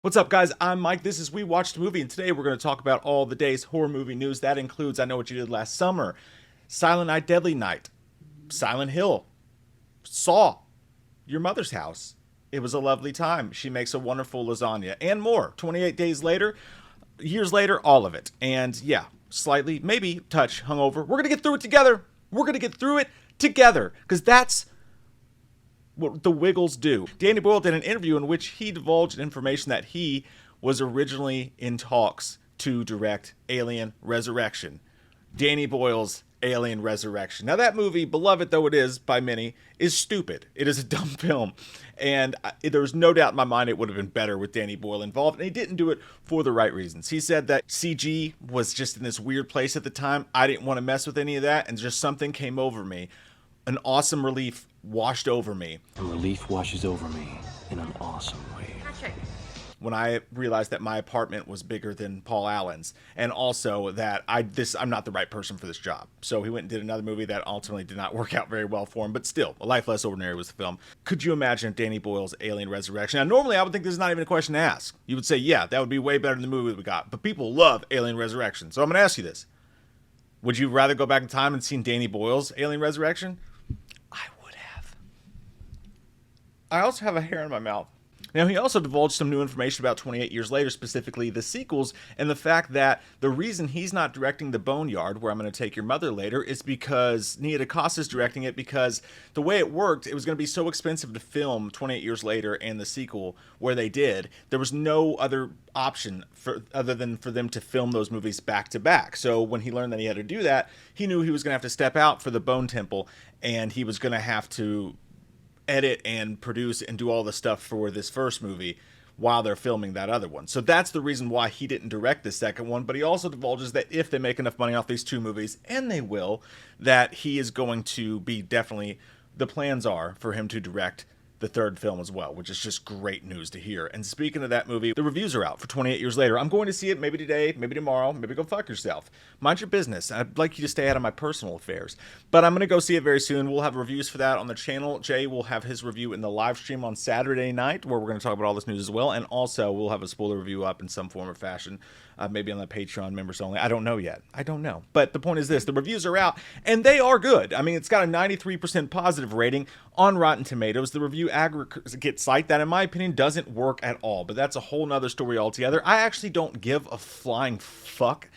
What's up, guys? I'm Mike. This is We Watched a Movie, and today we're going to talk about all the day's horror movie news. That includes I Know What You Did Last Summer, Silent Night, Deadly Night, Silent Hill, Saw, Your Mother's House. It Was a Lovely Time. She Makes a Wonderful Lasagna, and more. 28 days later, years later, all of it. And yeah, slightly, maybe touch hungover. We're going to get through it together. We're going to get through it together, because that's what the Wiggles do. Danny Boyle did an interview in which he divulged information that he was originally in talks to direct Alien Resurrection. Danny Boyle's Alien Resurrection. Now, that movie, beloved though it is by many, is stupid. It is a dumb film. And there was no doubt in my mind it would have been better with Danny Boyle involved. And he didn't do it for the right reasons. He said that CG was just in this weird place at the time. I didn't want to mess with any of that. And just something came over me. An awesome relief washed over me. And relief washes over me in an awesome way. When I realized that my apartment was bigger than Paul Allen's, and also that I'm not the right person for this job. So he went and did another movie that ultimately did not work out very well for him, but still, A Life Less Ordinary was the film. Could you imagine Danny Boyle's Alien Resurrection? Now, normally I would think this is not even a question to ask. You would say, yeah, that would be way better than the movie we got. But people love Alien Resurrection. So I'm going to ask you this. Would you rather go back in time and seen Danny Boyle's Alien Resurrection? I would have. I also have a hair in my mouth. Now, he also divulged some new information about 28 years later, specifically the sequels, and the fact that the reason he's not directing The Boneyard, where I'm going to take your mother later, is because Nia DaCosta's directing it, because the way it worked, it was going to be so expensive to film 28 years later and the sequel where they did. There was no other option other than for them to film those movies back to back. So when he learned that he had to do that, he knew he was going to have to step out for the Bone Temple, and he was going to have to edit and produce and do all the stuff for this first movie while they're filming that other one. So that's the reason why he didn't direct the second one, but he also divulges that if they make enough money off these two movies, and they will, that he is going to be definitely, the plans are for him to direct the third film as well, which is just great news to hear. And speaking of that movie, the reviews are out for 28 years later. I'm going to see it maybe today, maybe tomorrow, maybe go fuck yourself. Mind your business. I'd like you to stay out of my personal affairs. But I'm going to go see it very soon. We'll have reviews for that on the channel. Jay will have his review in the live stream on Saturday night, where we're going to talk about all this news as well. And also, we'll have a spoiler review up in some form or fashion, maybe on the Patreon members only. I don't know yet. I don't know. But the point is this. The reviews are out, and they are good. I mean, it's got a 93% positive rating on Rotten Tomatoes. The review aggregate site that, in my opinion, doesn't work at all. But that's a whole nother story altogether. I actually don't give a flying fuck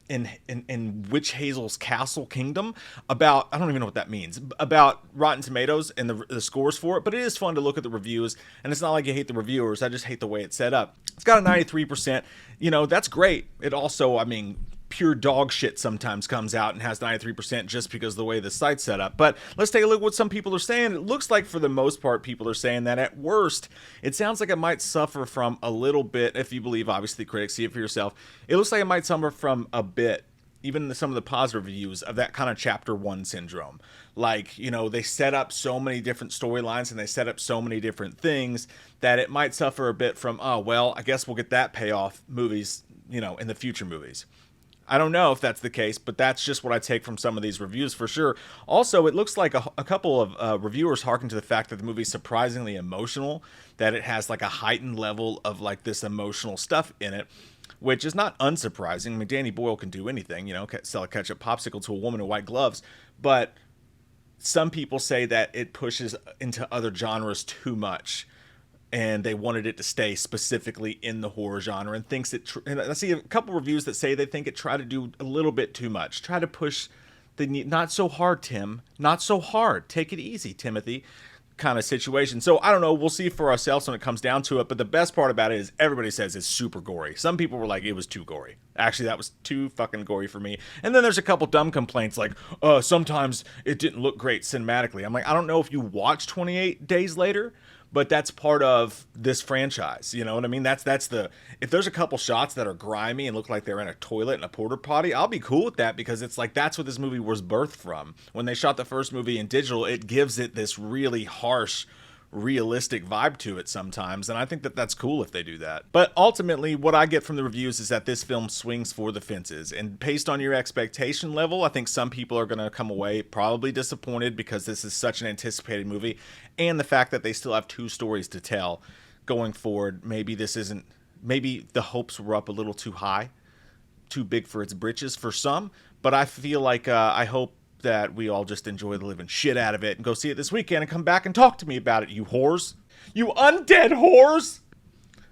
in Witch Hazel's Castle Kingdom about, I don't even know what that means, about Rotten Tomatoes and the scores for it, but it is fun to look at the reviews, and it's not like you hate the reviewers, I just hate the way it's set up. It's got a 93%, that's great. It also, I mean, pure dog shit sometimes comes out and has 93% just because of the way the site's set up. But let's take a look at what some people are saying. It looks like for the most part people are saying that at worst it sounds like it might suffer from a little bit, if you believe obviously critics, see it for yourself, it looks like it might suffer from a bit, even some of the positive reviews, of that kind of chapter 1 syndrome. Like, they set up so many different storylines and they set up so many different things that it might suffer a bit from, oh well, I guess we'll get that payoff movies, in the future movies. I don't know if that's the case, but that's just what I take from some of these reviews for sure. Also, it looks like a couple of reviewers hearken to the fact that the movie's surprisingly emotional, that it has like a heightened level of like this emotional stuff in it, which is not unsurprising. I mean, Danny Boyle can do anything, sell a ketchup popsicle to a woman in white gloves, but some people say that it pushes into other genres too much, and they wanted it to stay specifically in the horror genre, and thinks it, and I see a couple reviews that say they think it tried to do a little bit too much, try to push the, not so hard, Tim, not so hard, take it easy, Timothy, kind of situation. So I don't know, we'll see for ourselves when it comes down to it, but the best part about it is everybody says it's super gory. Some people were like, it was too gory. Actually, that was too fucking gory for me. And then there's a couple dumb complaints like, sometimes it didn't look great cinematically. I'm like, I don't know if you watched 28 Days Later, but that's part of this franchise, you know what I mean? That's the, if there's a couple shots that are grimy and look like they're in a toilet and a porta potty, I'll be cool with that, because it's like, that's what this movie was birthed from. When they shot the first movie in digital, it gives it this really harsh, realistic vibe to it sometimes, and I think that that's cool if they do that. But ultimately, what I get from the reviews is that this film swings for the fences, and based on your expectation level, I think some people are going to come away probably disappointed, because this is such an anticipated movie, and the fact that they still have two stories to tell going forward. Maybe this isn't maybe the hopes were up a little too high, too big for its britches for some, but I feel like I hope that we all just enjoy the living shit out of it and go see it this weekend and come back and talk to me about it, you whores. You undead whores!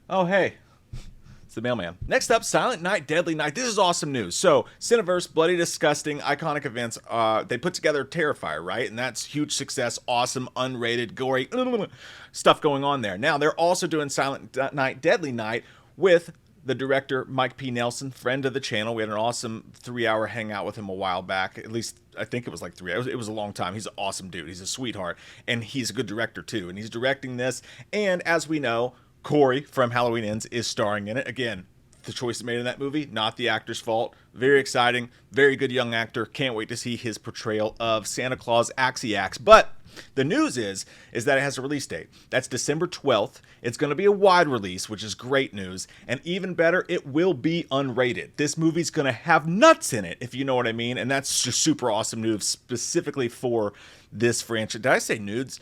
Oh, hey. It's the mailman. Next up, Silent Night, Deadly Night. This is awesome news. So, Cineverse, Bloody Disgusting, iconic events. They put together Terrifier, right? And that's huge success, awesome, unrated, gory stuff going on there. Now, they're also doing Silent Night, Deadly Night with the director, Mike P. Nelson, friend of the channel. We had an awesome 3-hour hangout with him a while back. At least, I think it was like 3 hours. It was a long time. He's an awesome dude. He's a sweetheart. And he's a good director, too. And he's directing this. And as we know, Corey from Halloween Ends is starring in it. Again, the choice made in that movie, not the actor's fault. Very exciting. Very good young actor. Can't wait to see his portrayal of Santa Claus Axiax. But the news is that it has a release date. That's December 12th. It's going to be a wide release, which is great news. And even better, it will be unrated. This movie's going to have nuts in it, if you know what I mean. And that's just super awesome news specifically for this franchise. Did I say nudes?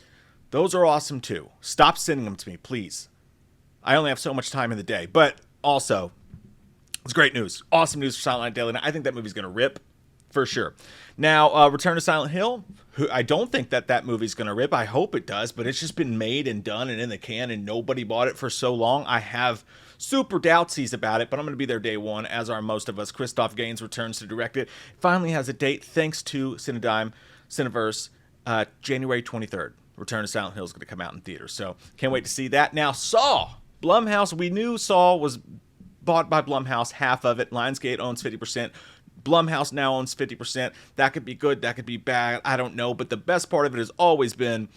Those are awesome too. Stop sending them to me, please. I only have so much time in the day. But also, it's great news. Awesome news for Silent Night, Deadly Night. I think that movie's going to rip. For sure. Now, Return to Silent Hill, I don't think that movie's going to rip. I hope it does, but it's just been made and done and in the can, and nobody bought it for so long. I have super doubtsies about it, but I'm going to be there day one, as are most of us. Christoph Gaines returns to direct it. Finally has a date, thanks to Cineverse, January 23rd. Return to Silent Hill is going to come out in theaters, so can't wait to see that. Now, Saw. Blumhouse, we knew Saw was bought by Blumhouse, half of it. Lionsgate owns 50%. Blumhouse now owns 50%. That could be good. That could be bad. I don't know. But the best part of it has always been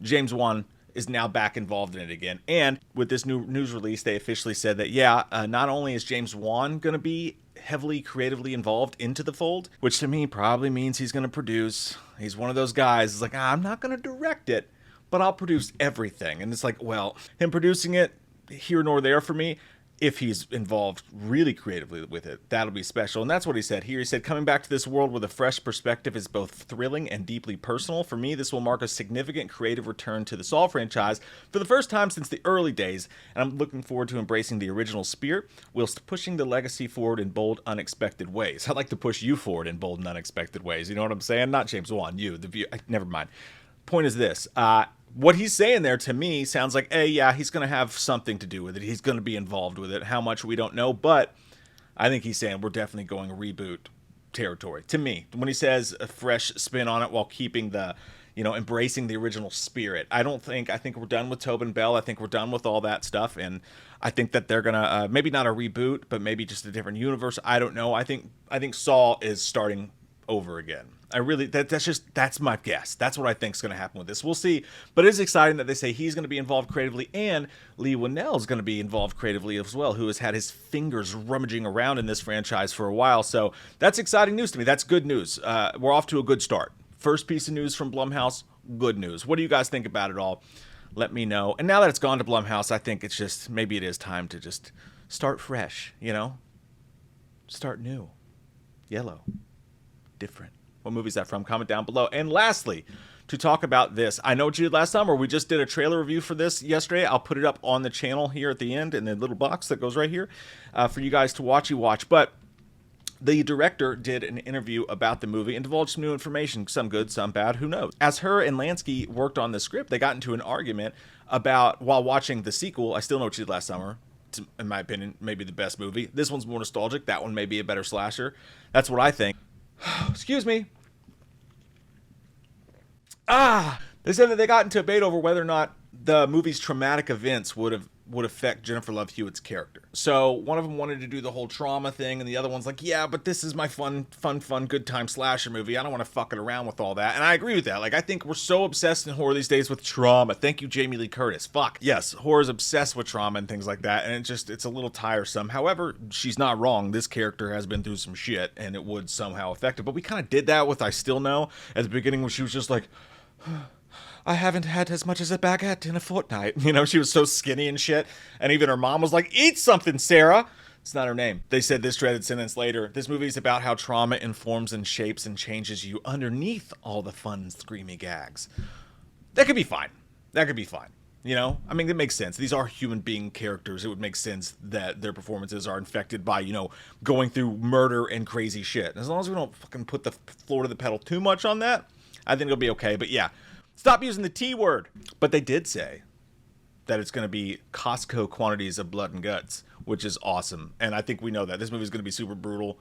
James Wan is now back involved in it again. And with this new news release, they officially said that, not only is James Wan going to be heavily creatively involved into the fold, which to me probably means he's going to produce. He's one of those guys who's like, I'm not going to direct it, but I'll produce everything. And it's like, well, him producing it, here nor there for me. If he's involved really creatively with it, that'll be special. And that's what he said here. He said, coming back to this world with a fresh perspective is both thrilling and deeply personal. For me, this will mark a significant creative return to the Saw franchise for the first time since the early days. And I'm looking forward to embracing the original spirit whilst pushing the legacy forward in bold, unexpected ways. I'd like to push you forward in bold and unexpected ways. You know what I'm saying? Not James Wan, you, the view. Never mind. Point is this. What he's saying there to me sounds like, hey, yeah, he's going to have something to do with it. He's going to be involved with it. How much, we don't know. But I think he's saying we're definitely going reboot territory. To me, when he says a fresh spin on it while keeping the, embracing the original spirit. I think we're done with Tobin Bell. I think we're done with all that stuff. And I think that they're going to, maybe not a reboot, but maybe just a different universe. I don't know. I think Saw is starting over again. I really, that's my guess. That's what I think is going to happen with this. We'll see. But it is exciting that they say he's going to be involved creatively, and Lee Winnell is going to be involved creatively as well, who has had his fingers rummaging around in this franchise for a while. So that's exciting news to me. That's good news. We're off to a good start. First piece of news from Blumhouse, good news. What do you guys think about it all? Let me know. And now that it's gone to Blumhouse, I think it's just, maybe it is time to just start fresh, Start new. Yellow. Different. What movie is that from? Comment down below. And lastly, to talk about this, I know what you did last time, or we just did a trailer review for this yesterday. I'll put it up on the channel here at the end in the little box that goes right here for you guys to watch. But the director did an interview about the movie and divulged some new information, some good, some bad, who knows. As her and Lansky worked on the script, they got into an argument about, while watching the sequel, I Still Know What You Did Last Summer, in my opinion, maybe the best movie. This one's more nostalgic. That one may be a better slasher. That's what I think. Excuse me. They said that they got into a debate over whether or not the movie's traumatic events would affect Jennifer Love Hewitt's character. So one of them wanted to do the whole trauma thing, and the other one's like, yeah, but this is my fun, good time slasher movie. I don't want to fuck it around with all that. And I agree with that. Like, I think we're so obsessed in horror these days with trauma. Thank you, Jamie Lee Curtis. Fuck. Yes, horror is obsessed with trauma and things like that, and it's a little tiresome. However, she's not wrong. This character has been through some shit, and it would somehow affect it. But we kind of did that with I Still Know at the beginning, when she was just like, I haven't had as much as a baguette in a fortnight. She was so skinny and shit. And even her mom was like, eat something, Sarah. It's not her name. They said this dreaded sentence later. This movie is about how trauma informs and shapes and changes you underneath all the fun, screamy gags. That could be fine. You know, I mean, it makes sense. These are human being characters. It would make sense that their performances are infected by, going through murder and crazy shit. And as long as we don't fucking put the floor to the pedal too much on that, I think it'll be okay. But yeah, stop using the T word. But they did say that it's going to be Costco quantities of blood and guts, which is awesome. And I think we know that this movie is going to be super brutal.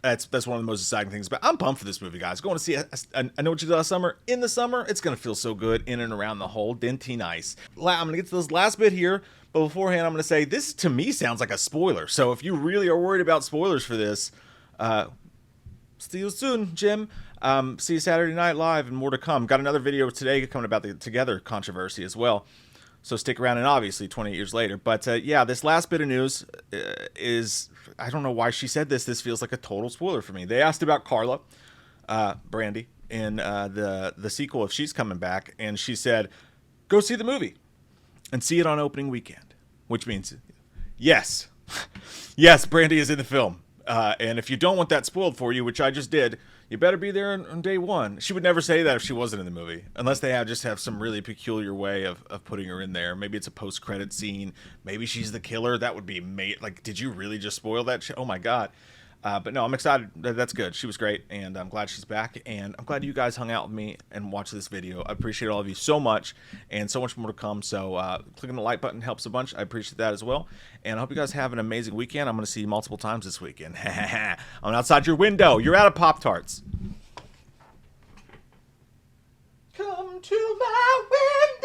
That's one of the most exciting things. But I'm pumped for this movie, guys. Going to see I Know What You Did Last Summer. In the summer, it's going to feel so good in and around the whole dinty nice. I'm going to get to this last bit here. But beforehand, I'm going to say this to me sounds like a spoiler. So if you really are worried about spoilers for this, see you soon, Jim. See you Saturday Night Live and more to come. Got another video today coming about the Together controversy as well. So stick around, and obviously 28 years later. But yeah, this last bit of news is, I don't know why she said this. This feels like a total spoiler for me. They asked about Carla, Brandy, in the sequel, if she's coming back. And she said, go see the movie and see it on opening weekend. Which means, yes. Yes, Brandy is in the film. And if you don't want that spoiled for you, which I just did, you better be there on day one. She would never say that if she wasn't in the movie, unless they just have some really peculiar way of putting her in there. Maybe it's a post-credit scene. Maybe she's the killer. That would be like, did you really just spoil that shit? Oh my God. But no, I'm excited. That's good. She was great, and I'm glad she's back, and I'm glad you guys hung out with me and watched this video. I appreciate all of you so much, and so much more to come. So clicking the like button helps a bunch. I appreciate that as well, and I hope you guys have an amazing weekend. I'm going to see you multiple times this weekend. I'm outside your window. You're out of Pop-Tarts. Come to my window.